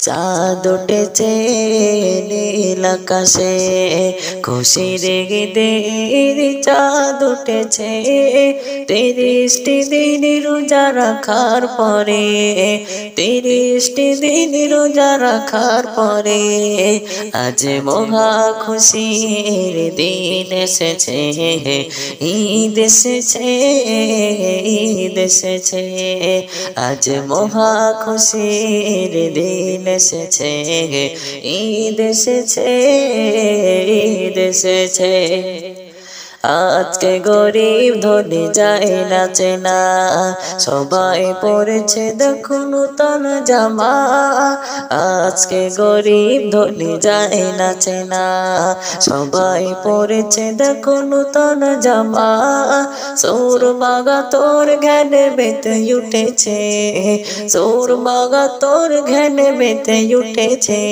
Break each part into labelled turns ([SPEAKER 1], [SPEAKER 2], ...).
[SPEAKER 1] চাঁদ উঠেছে নীল আকাশে, খুশির ঈদের চাঁদ উঠেছে। 30টি দিন রোজা রাখার পরে, 30টি দিন রোজা রাখার পরে আজ মহা খুশির দিন এসেছে, ঈদ এসেছে, ঈদ এসেছে। আজ মহা খুশির দিন এসেছে, ঈদ এসেছে, ঈদ এসেছে। আজকে গরিব ধনী যায় না চেনা, সবাই পড়েছে দেখো নূতন জামা। আজকে গরিব ধনী যায় না চেনা, সবাই পড়েছে দেখো নূতন জামা। সুরমাগা তোর ঘ্যানে বেঁধে উঠেছে, সুরমাগা তোর ঘ্যানে বেঁধে উঠেছে।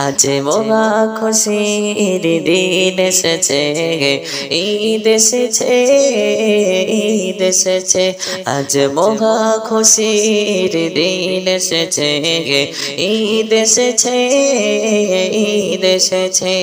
[SPEAKER 1] আজ মহা খুশির দিন এসেছে, ঈদ এসেছে, ঈদ এসেছে। আজ মহা খুশির দিন এসেছে, ঈদ এসেছে, ঈদ এসেছে।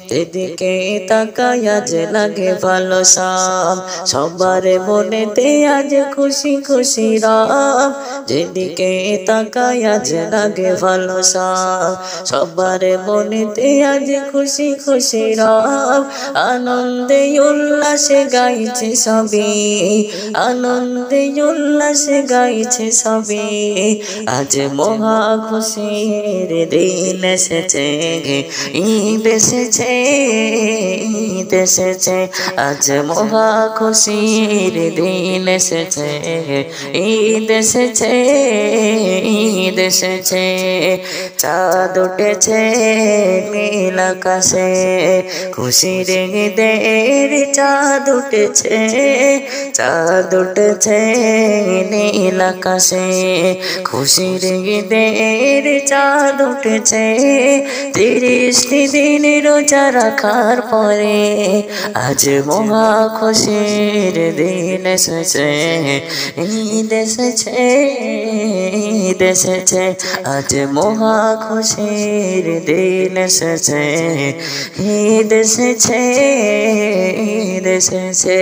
[SPEAKER 1] যেদিকে তাকাই আজ লাগে ভালো সব, সবার মনেতে আজ খুশি খুশি রব। যেদিকে তাকাই আজ লাগে ভালো সব, সবার মনেতে আজ খুশি খুশি রব। আনন্দে উল্লাসে গাইছে সবে, আনন্দে উল্লাসে গাইছে সবে। আজ মহা খুশির দিন এসেছে, ঈদ এসেছে, ঈদ এসেছে। আজ মহা খুশির দিন এসেছে, ঈদ এসেছে, ঈদ এসেছে। চাঁদ উঠেছে নীল আকাশে, খুশির ঈদের চাঁদ উঠেছে, চাঁদ উঠেছে নীল আকাশে, খুশির ঈদের চাঁদ উঠেছে। 30টি দিন রোজা রাখার পরে আজ মহা খুশির দিন এসেছে, ঈদ এসেছে, ঈদ এসেছে। আজ মহা খুশির দিন এসেছে, ঈদ এসেছে, ঈদ এসেছে।